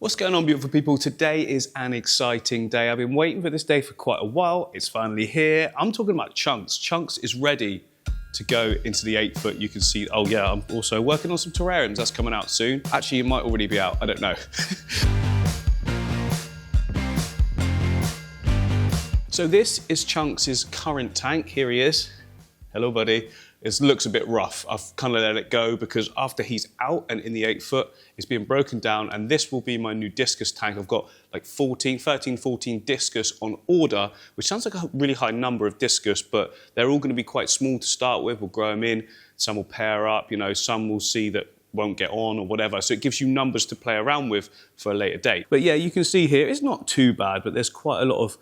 What's going on, beautiful people? Today is an exciting day. I've been waiting for this day for quite a while. It's finally here. I'm talking about Chunks. Chunks is ready to go into the 8 foot. You can see, oh yeah, I'm also working on some terrariums. That's coming out soon. Actually, it might already be out. I don't know. So this is Chunks' current tank. Here he is. Hello, buddy. It looks a bit rough. I've kind of let it go because after he's out and in the 8 foot, it's being broken down, and this will be my new discus tank. I've got like 13, 14 discus on order, which sounds like a really high number of discus, but they're all going to be quite small to start with. We'll grow them in. Some will pair up, you know, some will see that won't get on or whatever. So it gives you numbers to play around with for a later date. But yeah, you can see here, it's not too bad, but there's quite a lot of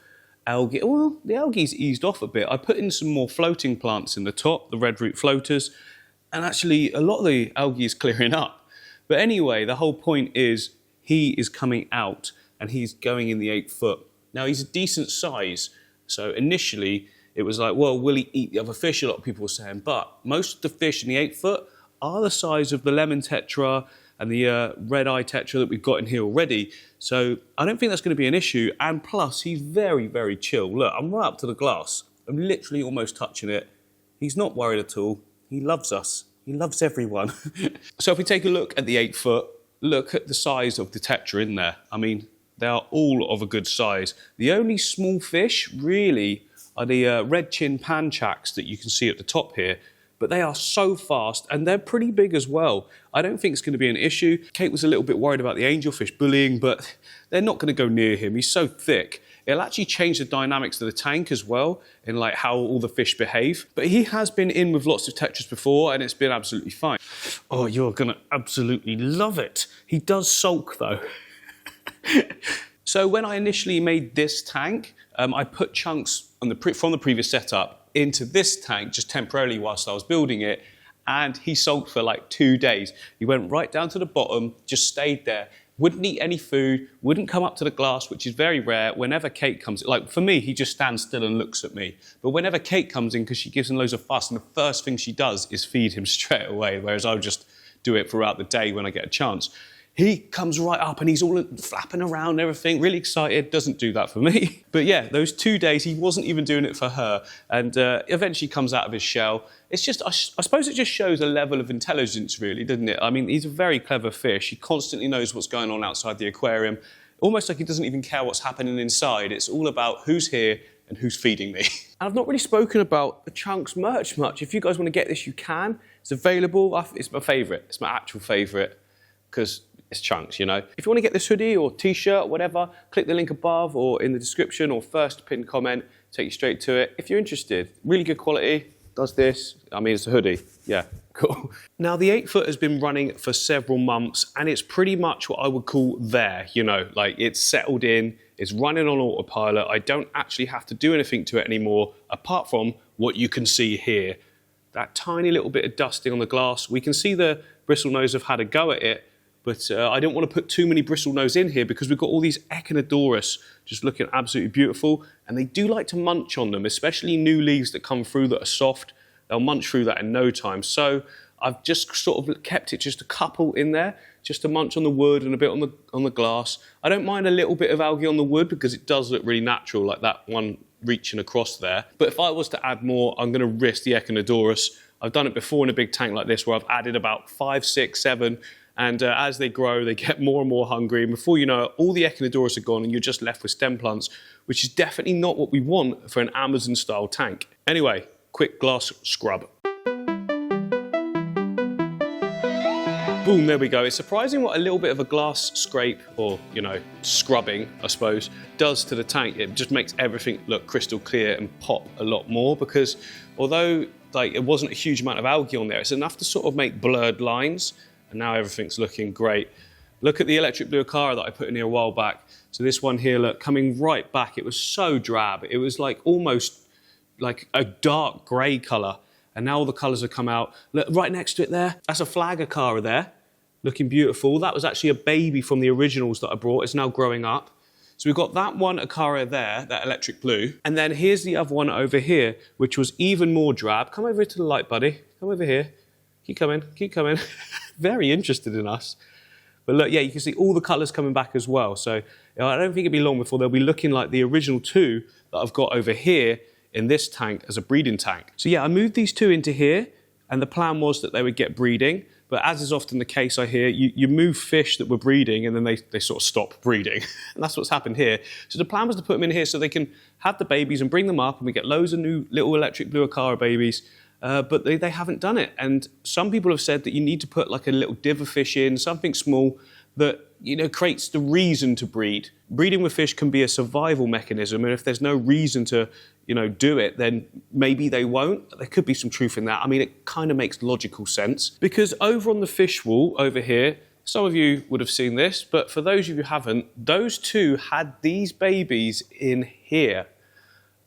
algae. Well, the algae's eased off a bit. I put in some more floating plants in the top, the red root floaters, and actually a lot of the algae is clearing up. But anyway, the whole point is he is coming out and he's going in the 8 foot. Now he's a decent size. So initially it was like, well, will he eat the other fish? A lot of people were saying, but most of the fish in the 8 foot are the size of the lemon tetra and the red eye tetra that we've got in here already. So I don't think that's going to be an issue. And plus, he's very, very chill. Look, I'm right up to the glass. I'm literally almost touching it. He's not worried at all. He loves us. He loves everyone. So if we take a look at the 8 foot, look at the size of the tetra in there. I mean, they are all of a good size. The only small fish really are the red chin panchaks that you can see at the top here. But they are so fast and they're pretty big as well. I don't think it's going to be an issue. Kate was a little bit worried about the angelfish bullying, but they're not going to go near him. He's so thick. It'll actually change the dynamics of the tank as well, in like how all the fish behave. But he has been in with lots of tetras before and it's been absolutely fine. Oh, you're going to absolutely love it. He does sulk though. So when I initially made this tank, I put Chunks on from the previous setup into this tank just temporarily whilst I was building it, and he sulked for like 2 days. He went right down to the bottom, just stayed there, wouldn't eat any food, wouldn't come up to the glass, which is very rare. Whenever Kate comes, like for me, he just stands still and looks at me. But whenever Kate comes in, because she gives him loads of fuss, and the first thing she does is feed him straight away, whereas I'll just do it throughout the day when I get a chance. He comes right up and he's all flapping around and everything, really excited. Doesn't do that for me. But yeah, those 2 days, he wasn't even doing it for her. And eventually comes out of his shell. It's just, I suppose it just shows a level of intelligence really, doesn't it? I mean, he's a very clever fish. He constantly knows what's going on outside the aquarium. Almost like he doesn't even care what's happening inside. It's all about who's here and who's feeding me. And I've not really spoken about the Chunks merch much. If you guys want to get this, you can. It's available. It's my favourite. It's my actual favourite because it's Chunks, you know. If you want to get this hoodie or t-shirt, whatever, click the link above or in the description or first pinned comment, take you straight to it. If you're interested, really good quality, does this. I mean, it's a hoodie. Yeah, cool. Now, the 8 foot has been running for several months and it's pretty much what I would call there, you know, like it's settled in, it's running on autopilot. I don't actually have to do anything to it anymore, apart from what you can see here. That tiny little bit of dusting on the glass. We can see the bristlenose have had a go at it, but I don't want to put too many bristlenose in here because we've got all these echinodoros just looking absolutely beautiful. And they do like to munch on them, especially new leaves that come through that are soft. They'll munch through that in no time. So I've just sort of kept it just a couple in there, just to munch on the wood and a bit on the glass. I don't mind a little bit of algae on the wood because it does look really natural, like that one reaching across there. But if I was to add more, I'm going to risk the echinodoros. I've done it before in a big tank like this where I've added about 5, 6, 7, and as they grow, they get more and more hungry. And before you know it, all the echinodoros are gone and you're just left with stem plants, which is definitely not what we want for an Amazon-style tank. Anyway, quick glass scrub. Boom, there we go. It's surprising what a little bit of a glass scrape, or, you know, scrubbing, I suppose, does to the tank. It just makes everything look crystal clear and pop a lot more because although like it wasn't a huge amount of algae on there, it's enough to sort of make blurred lines. And now everything's looking great. Look at the electric blue Aquaria that I put in here a while back. So this one here, look, coming right back. It was so drab. It was like almost like a dark grey colour. And now all the colours have come out. Look, right next to it there, that's a flag Aquaria there, looking beautiful. That was actually a baby from the originals that I brought. It's now growing up. So we've got that one Aquaria there, that electric blue. And then here's the other one over here, which was even more drab. Come over to the light, buddy. Come over here. Keep coming, keep coming. Very interested in us. But look, yeah, you can see all the colours coming back as well. So I don't think it'll be long before they'll be looking like the original two that I've got over here in this tank as a breeding tank. So yeah, I moved these two into here, and the plan was that they would get breeding. But as is often the case, I hear, you move fish that were breeding and then they sort of stop breeding. And that's what's happened here. So the plan was to put them in here so they can have the babies and bring them up, and we get loads of new little electric blue Aquaria babies. But they haven't done it. And some people have said that you need to put like a little diver fish in, something small that, you know, creates the reason to breed. Breeding with fish can be a survival mechanism, and if there's no reason to, you know, do it, then maybe they won't. There could be some truth in that. I mean, it kind of makes logical sense, because over on the fish wall over here, some of you would have seen this, but for those of you who haven't, those two had these babies in here.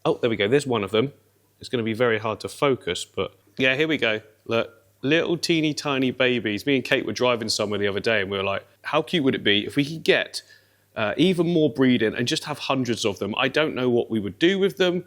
Oh, there we go. There's one of them. It's going to be very hard to focus, but yeah, here we go. Look, little teeny tiny babies. Me and Kate were driving somewhere the other day, and we were like, how cute would it be if we could get even more breeding and just have hundreds of them? I don't know what we would do with them,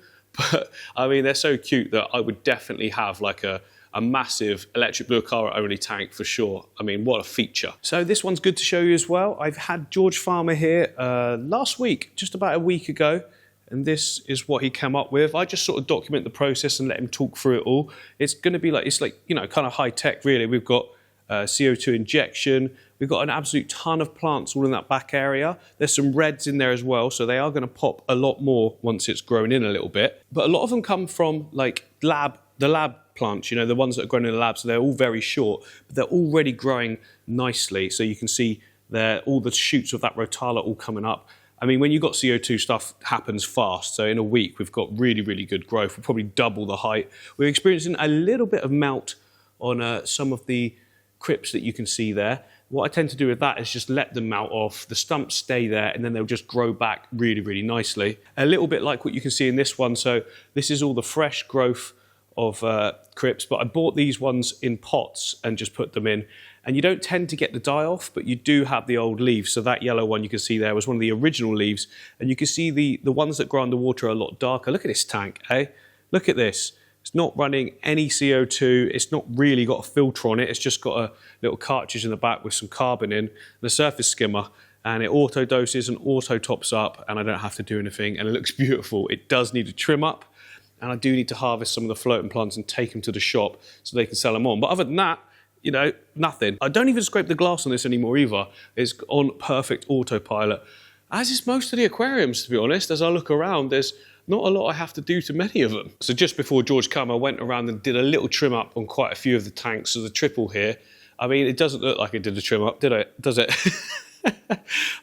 but I mean, they're so cute that I would definitely have like a massive electric blue Aquaria only tank for sure. I mean, what a feature. So this one's good to show you as well. I've had George Farmer here last week, just about a week ago, and this is what he came up with. I just sort of document the process and let him talk through it all. It's going to be like, it's like, you know, kind of high tech really. We've got CO2 injection. We've got an absolute ton of plants all in that back area. There's some reds in there as well, so they are going to pop a lot more once it's grown in a little bit. But a lot of them come from like the lab plants, you know, the ones that are grown in the lab, so they're all very short, but they're already growing nicely. So you can see there, all the shoots of that rotala all coming up. I mean, when you've got CO2, stuff happens fast. So in a week, we've got really, really good growth. We'll probably double the height. We're experiencing a little bit of melt on some of the crypts that you can see there. What I tend to do with that is just let them melt off. The stumps stay there, and then they'll just grow back really, really nicely. A little bit like what you can see in this one. So this is all the fresh growth of crypts, but I bought these ones in pots and just put them in. And you don't tend to get the die off, but you do have the old leaves. So that yellow one you can see there was one of the original leaves. And you can see the ones that grow underwater are a lot darker. Look at this tank, eh? Look at this. It's not running any CO2. It's not really got a filter on it. It's just got a little cartridge in the back with some carbon in and a surface skimmer. And it auto doses and auto tops up, and I don't have to do anything. And it looks beautiful. It does need a trim up. And I do need to harvest some of the floating plants and take them to the shop so they can sell them on. But other than that, you know, nothing. I don't even scrape the glass on this anymore either. It's on perfect autopilot. As is most of the aquariums, to be honest. As I look around, there's not a lot I have to do to many of them. So just before George came, I went around and did a little trim up on quite a few of the tanks. So the triple here, I mean, it doesn't look like it did a trim up, did it? Does it?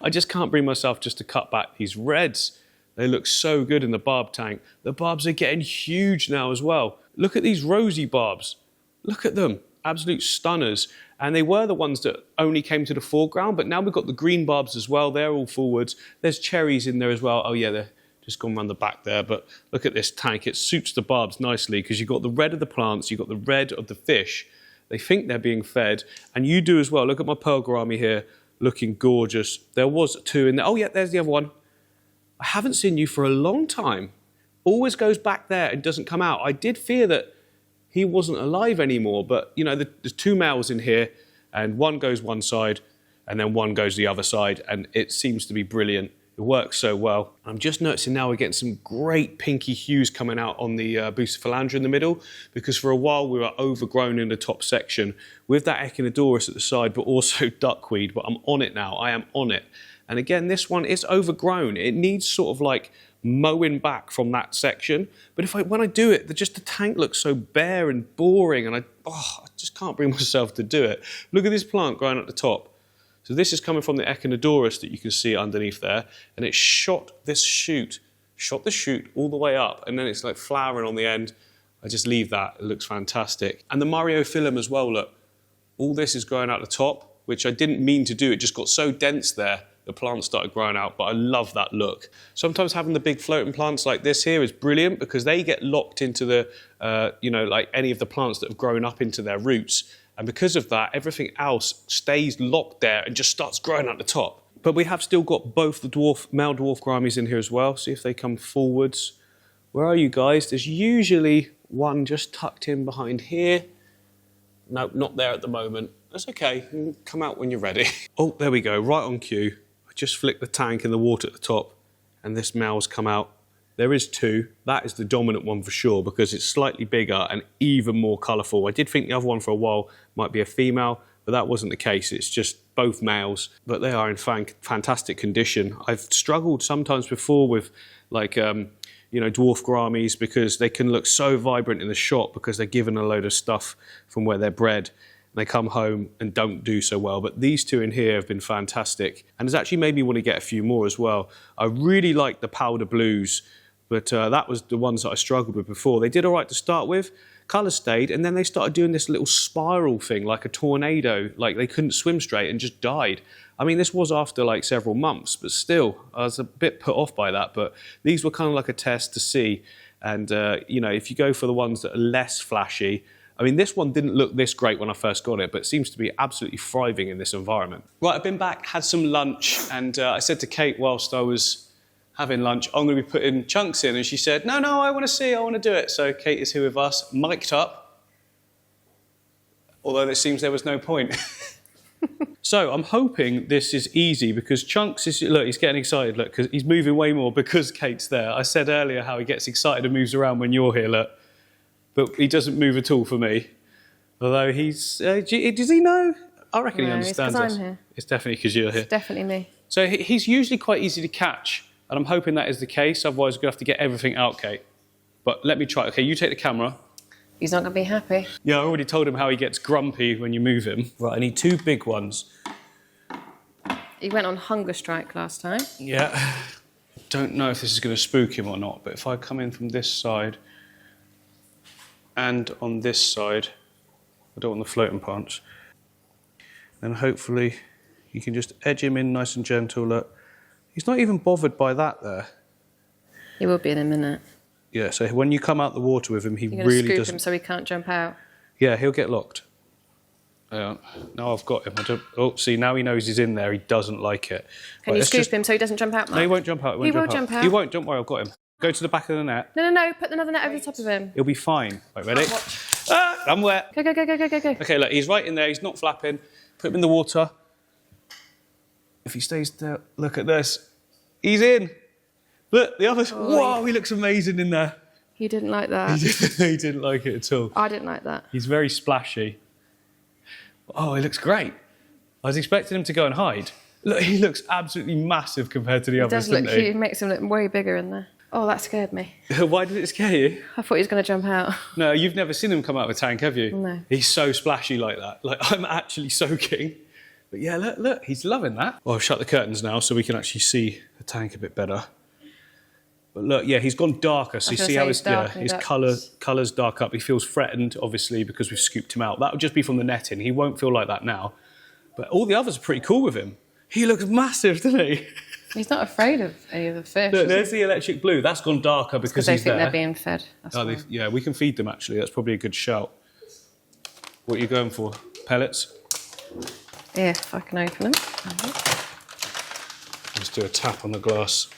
I just can't bring myself just to cut back these reds. They look so good in the barb tank. The barbs are getting huge now as well. Look at these rosy barbs. Look at them. Absolute stunners. And they were the ones that only came to the foreground, but now we've got the green barbs as well. They're all forwards. There's cherries in there as well. Oh yeah, they're just gone around the back there. But look at this tank. It suits the barbs nicely because you've got the red of the plants, you've got the red of the fish. They think they're being fed, and you do as well. Look at my pearl gourami here, looking gorgeous. There was two in there. Oh yeah, there's the other one. I haven't seen you for a long time. Always goes back there and doesn't come out. I did fear that he wasn't alive anymore, but you know, there's two males in here, and one goes one side, and then one goes the other side, and it seems to be brilliant. It works so well. I'm just noticing now we're getting some great pinky hues coming out on the Bucephalandra in the middle, because for a while we were overgrown in the top section with that Echinodorus at the side, but also duckweed. But I'm on it now. I am on it. And again, this one is overgrown. It needs sort of like mowing back from that section. But when I do it, the tank looks so bare and boring, and I just can't bring myself to do it. Look at this plant growing at the top. So this is coming from the Echinodorus that you can see underneath there, and it shot the shoot all the way up, and then it's like flowering on the end. I just leave that. It looks fantastic. And the Myriophyllum as well, look. All this is growing out the top, which I didn't mean to do. It just got so dense there. The plants started growing out, but I love that look. Sometimes having the big floating plants like this here is brilliant because they get locked into the, like any of the plants that have grown up into their roots. And because of that, everything else stays locked there and just starts growing at the top. But we have still got both the male dwarf gouramis in here as well. See if they come forwards. Where are you guys? There's usually one just tucked in behind here. No, not there at the moment. That's okay. Come out when you're ready. Oh, there we go, right on cue. I just flick the tank in the water at the top and this male's come out. There is two. That is the dominant one for sure because it's slightly bigger and even more colourful. I did think the other one for a while might be a female, but that wasn't the case. It's just both males, but they are in fantastic condition. I've struggled sometimes before with like, you know, dwarf gouramis because they can look so vibrant in the shop because they're given a load of stuff from where they're bred. They come home and don't do so well. But these two in here have been fantastic. And it's actually made me want to get a few more as well. I really like the powder blues, but that was the ones that I struggled with before. They did all right to start with, colour stayed, and then they started doing this little spiral thing like a tornado, like they couldn't swim straight and just died. I mean, this was after like several months, but still, I was a bit put off by that. But these were kind of like a test to see. And, you know, if you go for the ones that are less flashy, I mean, this one didn't look this great when I first got it, but it seems to be absolutely thriving in this environment. Right, I've been back, had some lunch, and I said to Kate whilst I was having lunch, I'm going to be putting chunks in, and she said, no, I want to do it. So Kate is here with us, mic'd up, although it seems there was no point. So I'm hoping this is easy because Chunks is, look, he's getting excited, look, because he's moving way more because Kate's there. I said earlier how he gets excited and moves around when you're here, look. But he doesn't move at all for me. Although he's... does he know? I reckon he understands us. I'm here. It's definitely because you're here. It's definitely me. So he's usually quite easy to catch, and I'm hoping that is the case. Otherwise, we're going to have to get everything out, Kate. But let me try. OK, you take the camera. He's not going to be happy. Yeah, I already told him how he gets grumpy when you move him. Right, I need two big ones. He went on hunger strike last time. Yeah. Don't know if this is going to spook him or not, but if I come in from this side... and on this side, I don't want the floating parts. Then hopefully you can just edge him in nice and gentle. Look, he's not even bothered by that there. He will be in a minute. Yeah, so when you come out the water with him, he You're really scoop doesn't... him so he can't jump out. Yeah, he'll get locked. Now I've got him. Oh, see, now he knows he's in there. He doesn't like it. Can you scoop him so he doesn't jump out, Mark? No, he won't jump out. He will jump out. He won't, don't worry, I've got him. Go to the back of the net. No, put another net over the top of him. He'll be fine. Right, ready? I'm wet. Go. OK, look, he's right in there. He's not flapping. Put him in the water. If he stays there, look at this. He's in. Look, the others. Oh, whoa, he looks amazing in there. You didn't like that. He didn't like it at all. I didn't like that. He's very splashy. Oh, he looks great. I was expecting him to go and hide. Look, he looks absolutely massive compared to the others, doesn't he? It does look cute. It makes him look way bigger in there. Oh, that scared me. Why did it scare you? I thought he was going to jump out. No, you've never seen him come out of a tank, have you? No. He's so splashy like that. Like, I'm actually soaking. But yeah, look, he's loving that. Well, I've shut the curtains now so we can actually see the tank a bit better. But look, yeah, he's gone darker. So you see how his colour's dark up. He feels threatened, obviously, because we've scooped him out. That would just be from the netting. He won't feel like that now. But all the others are pretty cool with him. He looks massive, doesn't he? He's not afraid of any of the fish. Look, there's the electric blue. That's gone darker because they he's think there. they're being fed. Yeah, we can feed them, actually. That's probably a good shout. What are you going for? Pellets? Yeah, if I can open them. Let's do a tap on the glass.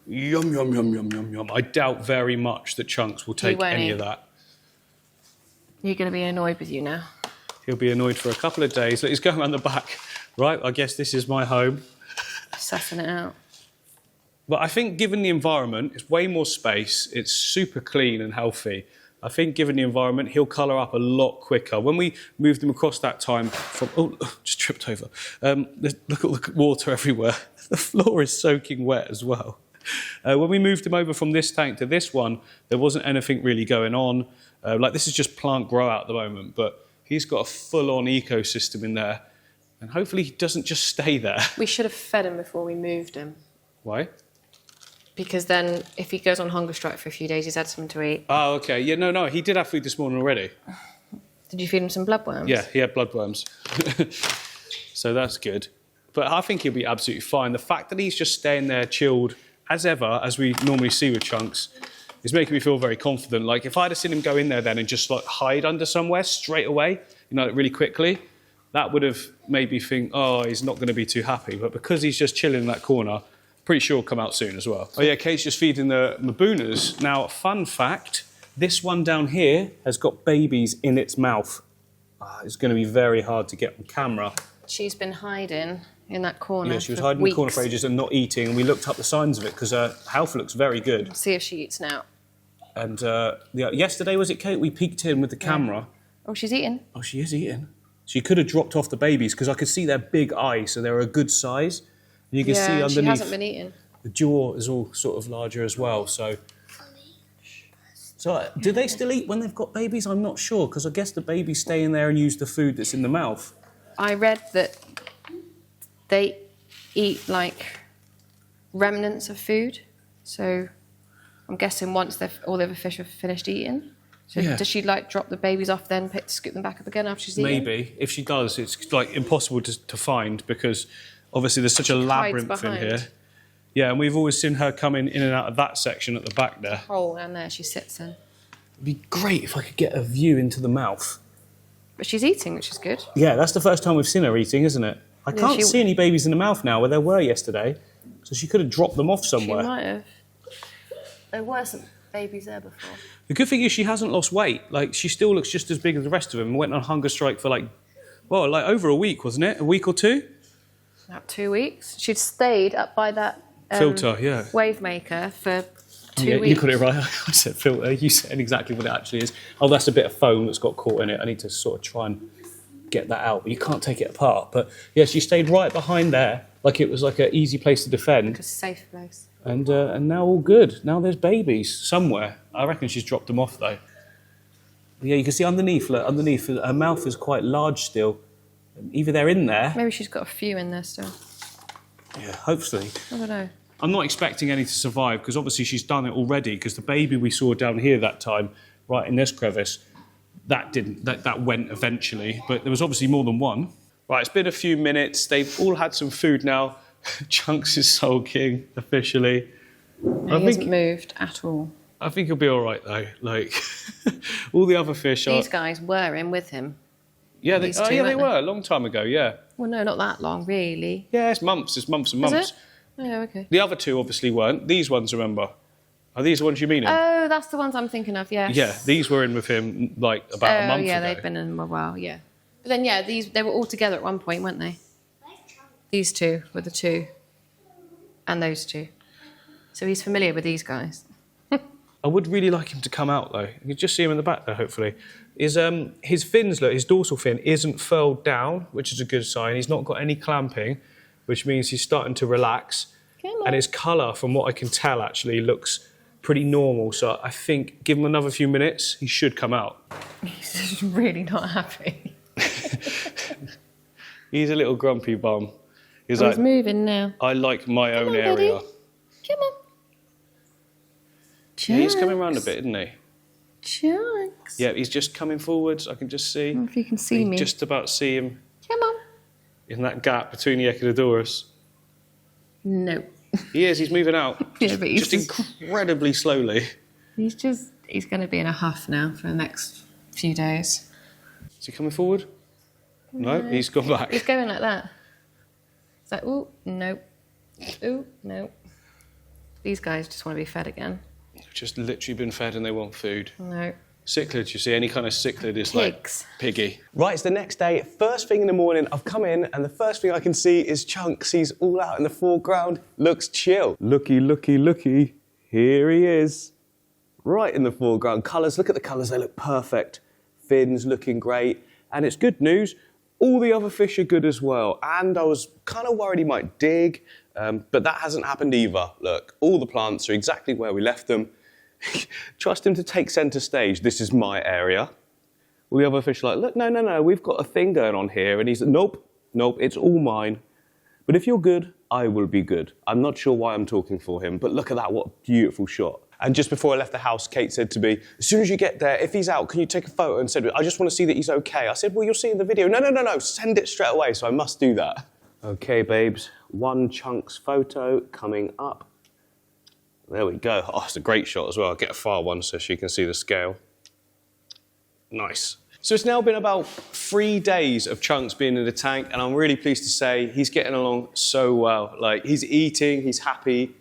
Yum, yum, yum, yum, yum, yum. I doubt very much that Chunks will take any of that. You're going to be annoyed with you now. He'll be annoyed for a couple of days. Look, he's going around the back. Right, I guess this is my home. Sussing it out. But I think given the environment, it's way more space. It's super clean and healthy. I think given the environment, he'll colour up a lot quicker. When we moved him across that time from... Oh, just tripped over. Look at the water everywhere. The floor is soaking wet as well. When we moved him over from this tank to this one, there wasn't anything really going on. Like, this is just plant grow out at the moment, but he's got a full-on ecosystem in there. And hopefully he doesn't just stay there. We should have fed him before we moved him. Why? Because then if he goes on hunger strike for a few days, he's had something to eat. Oh, OK. Yeah, no, he did have food this morning already. Did you feed him some bloodworms? Yeah, he had bloodworms. So that's good. But I think he'll be absolutely fine. The fact that he's just staying there chilled, as ever, as we normally see with Chunks, is making me feel very confident. Like, if I'd have seen him go in there then and just, like, hide under somewhere straight away, really quickly, that would have made me think, oh, he's not going to be too happy. But because he's just chilling in that corner, pretty sure he'll come out soon as well. Oh, yeah, Kate's just feeding the Mabunas. Now, fun fact, this one down here has got babies in its mouth. It's going to be very hard to get on camera. She's been hiding in that corner. Yeah, she was hiding in the corner for ages and not eating, and we looked up the signs of it because her health looks very good. See if she eats now. And yesterday, was it, Kate? We peeked in with the camera. Oh, she's eating. Oh, she is eating. She could have dropped off the babies because I could see their big eyes, so they're a good size. And you can see underneath. She hasn't been eating. The jaw is all sort of larger as well, so do they still eat when they've got babies? I'm not sure, because I guess the babies stay in there and use the food that's in the mouth. I read that they eat, like, remnants of food. So I'm guessing once all the other fish have finished eating. So does she, like, drop the babies off then, scoop them back up again after she's eaten? Maybe. If she does, it's, like, impossible to find because, obviously, there's such a labyrinth in here. Yeah, and we've always seen her coming in and out of that section at the back there. Hole down there she sits in. It'd be great if I could get a view into the mouth. But she's eating, which is good. Yeah, that's the first time we've seen her eating, isn't it? I can't see any babies in the mouth now where there were yesterday, so she could have dropped them off somewhere. She might have. There were some babies there before. The good thing is she hasn't lost weight. Like, she still looks just as big as the rest of them. Went on hunger strike for, like over a week, wasn't it? A week or two? About 2 weeks. She'd stayed up by that filter, wave maker for 2 weeks. You got it right. I said filter. You said exactly what it actually is. Oh, that's a bit of foam that's got caught in it. I need to sort of try and get that out. But you can't take it apart. But yeah, she stayed right behind there, like it was like an easy place to defend. Like a safe place. And now all good. Now there's babies somewhere. I reckon she's dropped them off though. But yeah, you can see underneath. Look, underneath, her mouth is quite large still. Either they're in there. Maybe she's got a few in there still. Yeah, hopefully. I don't know. I'm not expecting any to survive because obviously she's done it already because the baby we saw down here that time, right in this crevice, that went eventually, but there was obviously more than one. Right, it's been a few minutes. They've all had some food now. Chunks is sulking officially. No, he hasn't moved at all. I think he'll be all right though. Like all the other fish These guys were in with him. Yeah, they were a long time ago. Yeah. Well, no, not that long, really. Yeah, it's months. It's months and months. Is it? Oh, okay. The other two obviously weren't. These ones, remember? Are these the ones you mean? Oh, that's the ones I'm thinking of. Yes. Yeah, these were in with him like about a month ago. Yeah, they've been in a while. Yeah. But then, yeah, they were all together at one point, weren't they? These two were the two, and those two. So he's familiar with these guys. I would really like him to come out though. You can just see him in the back there, hopefully. His fins, look, his dorsal fin isn't furled down, which is a good sign. He's not got any clamping, which means he's starting to relax. And his colour, from what I can tell, actually looks pretty normal. So I think, give him another few minutes, he should come out. He's just really not happy. He's a little grumpy bum. He's moving now. I like my own area. Buddy. Come on. Yeah, he's coming around a bit, isn't he? Chunks. Yeah, he's just coming forwards. I can just see. I don't know if you can see me. Just about see him. Come on. In that gap between the Echinodoros. No. He is. He's moving out. Yeah, but he's just incredibly slowly. He's going to be in a huff now for the next few days. Is he coming forward? No, he's gone back. He's going like that. It's like, ooh, no. Ooh, no. These guys just want to be fed again. They've just literally been fed and they want food. No. Cichlids, you see, any kind of cichlid is Pigs. like piggy. Right, it's the next day. First thing in the morning, I've come in and the first thing I can see is Chunks. He's all out in the foreground. Looks chill. Looky, looky, looky. Here he is. Right in the foreground. Colours, look at the colours. They look perfect. Fins looking great. And it's good news. All the other fish are good as well. And I was kind of worried he might dig, but that hasn't happened either. Look, all the plants are exactly where we left them. Trust him to take centre stage. This is my area. All the other fish are like, look, no, we've got a thing going on here. And he's like, nope, it's all mine. But if you're good, I will be good. I'm not sure why I'm talking for him, but look at that, what a beautiful shot. And just before I left the house, Kate said to me, as soon as you get there, if he's out, can you take a photo? And said, I just want to see that he's okay. I said, well, you'll see in the video. No, send it straight away, so I must do that. Okay, babes, one Chunks photo coming up. There we go. Oh, it's a great shot as well. I'll get a far one so she can see the scale. Nice. So it's now been about 3 days of Chunks being in the tank, and I'm really pleased to say he's getting along so well. Like, he's eating, he's happy.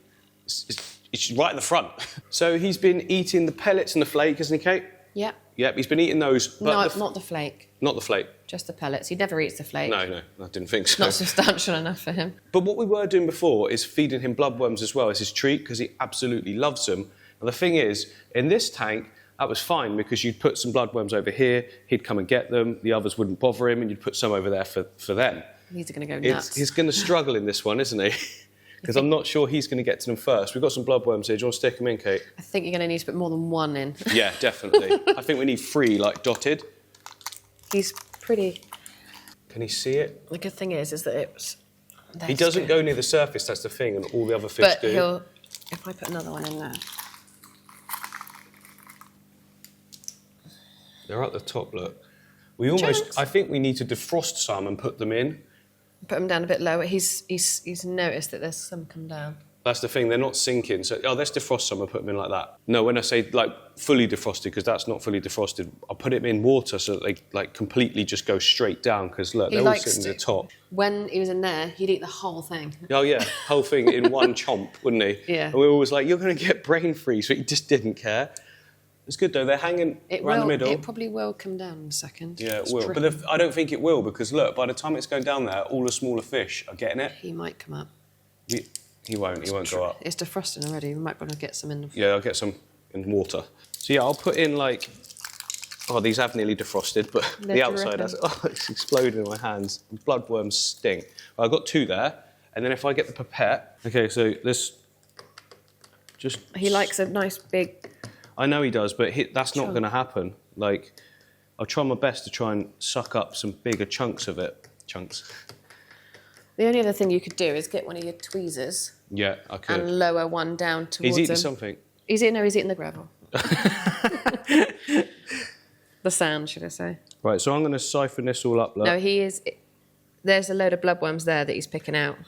It's right in the front. So he's been eating the pellets and the flake, hasn't he, Kate? Yeah. Yep, he's been eating those. No, not the flake. Not the flake. Just the pellets. He never eats the flake. No, I didn't think so. Not substantial enough for him. But what we were doing before is feeding him bloodworms as well as his treat, because he absolutely loves them. And the thing is, in this tank, that was fine, because you'd put some bloodworms over here, he'd come and get them, the others wouldn't bother him, and you'd put some over there for them. These are going to go nuts. He's going to struggle in this one, isn't he? Because I'm not sure he's going to get to them first. We've got some bloodworms here. Do you want to stick them in, Kate? I think you're going to need to put more than one in. Yeah, definitely. I think we need 3, like, dotted. He's pretty. Can he see it? The good thing is that it's... He doesn't go near the surface, that's the thing, and all the other fish do. But if I put another one in there... They're at the top, look. I think we need to defrost some and put them in. Put them down a bit lower. He's noticed that there's some come down. That's the thing, they're not sinking. So, let's defrost some and put them in like that. No, when I say, like, fully defrosted, because that's not fully defrosted, I'll put them in water so that they, like, completely just go straight down, because, look, they're all sitting at the top. When he was in there, he'd eat the whole thing. Oh, yeah, whole thing in one chomp, wouldn't he? Yeah. And we were always like, you're going to get brain freeze, but he just didn't care. It's good, though. They're hanging around the middle. It probably will come down in a second. Yeah, it will. But I don't think it will, because, look, by the time it's going down there, all the smaller fish are getting it. He might come up. He won't go up. It's defrosting already. We might want to get some in. Yeah, I'll get some in water. So, yeah, I'll put in, like... Oh, these have nearly defrosted, but the outside has... Oh, it's exploding in my hands. Bloodworms stink. Well, I've got 2 there, and then if I get the pipette... OK, so this... Just... He likes a nice big... I know he does, but that's not going to happen. Like, I'll try my best to try and suck up some bigger chunks of it. The only other thing you could do is get one of your tweezers. Yeah, I could. And lower one down towards him. He's eating something. He's eating the gravel. The sand, should I say. Right, so I'm going to siphon this all up. Look. No, he is... There's a load of bloodworms there that he's picking out.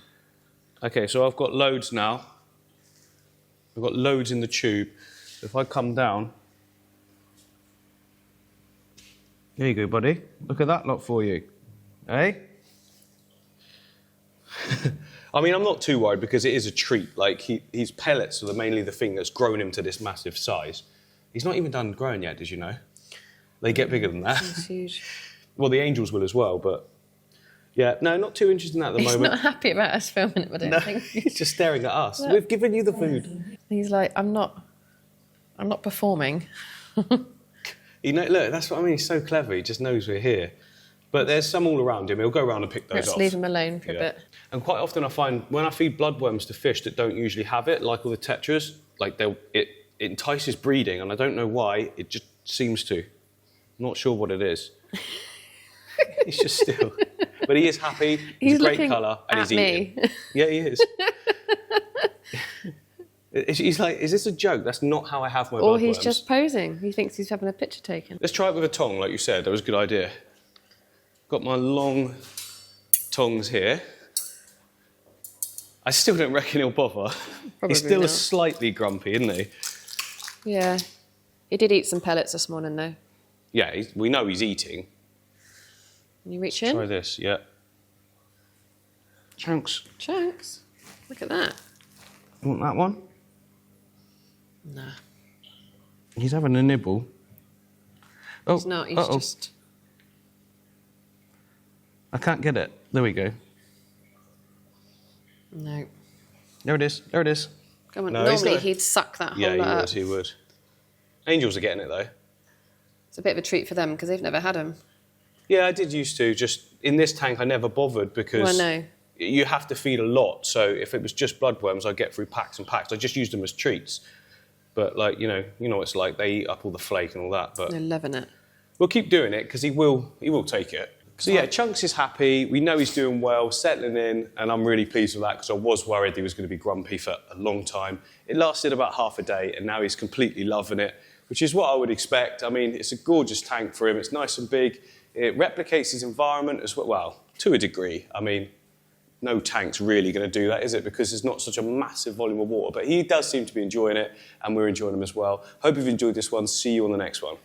OK, so I've got loads now. I've got loads in the tube. If I come down... There you go, buddy. Look at that lot for you. Eh? I mean, I'm not too worried because it is a treat. Like, his pellets are mainly the thing that's grown him to this massive size. He's not even done growing yet, did you know? They get bigger than that. He's huge. Well, the angels will as well, but... Yeah, no, not too interested in that at the moment. He's not happy about us filming it, I don't think. He's just staring at us. Look. We've given you the food. He's like, I'm not performing. Look, that's what I mean. He's so clever. He just knows we're here. But there's some all around him. He'll go around and pick those off. Let's leave him alone for a bit. And quite often I find when I feed bloodworms to fish that don't usually have it, like all the tetras, like it entices breeding, and I don't know why. It just seems to. I'm not sure what it is. He's just still. But he is happy. He's a great colour, and he's eating. Yeah, he is. He's like, is this a joke? That's not how I have my bloodworms. Or he's just posing. He thinks he's having a picture taken. Let's try it with a tong, like you said. That was a good idea. Got my long tongs here. I still don't reckon he'll bother. Probably he's still not. slightly grumpy, isn't he? Yeah. He did eat some pellets this morning, though. Yeah, we know he's eating. Can you reach in? Try this, yeah. Chunks. Chunks? Look at that. You want that one? Nah. He's having a nibble. Oh, he's not, he's just... I can't get it. There we go. No. There it is. There it is. Come on. No, normally he'd suck that whole lot up. Yeah, he would. Angels are getting it, though. It's a bit of a treat for them because they've never had them. Yeah, I did used to. Just in this tank, I never bothered because you have to feed a lot. So if it was just bloodworms, I'd get through packs and packs. I just used them as treats. But, like, you know what it's like. They eat up all the flake and all that. But they're loving it. We'll keep doing it because he will take it. So, yeah, Chunks is happy. We know he's doing well, settling in, and I'm really pleased with that because I was worried he was going to be grumpy for a long time. It lasted about half a day, and now he's completely loving it, which is what I would expect. I mean, it's a gorgeous tank for him. It's nice and big. It replicates his environment as well, to a degree. I mean, no tank's really going to do that, is it? Because there's not such a massive volume of water. But he does seem to be enjoying it, and we're enjoying him as well. Hope you've enjoyed this one. See you on the next one.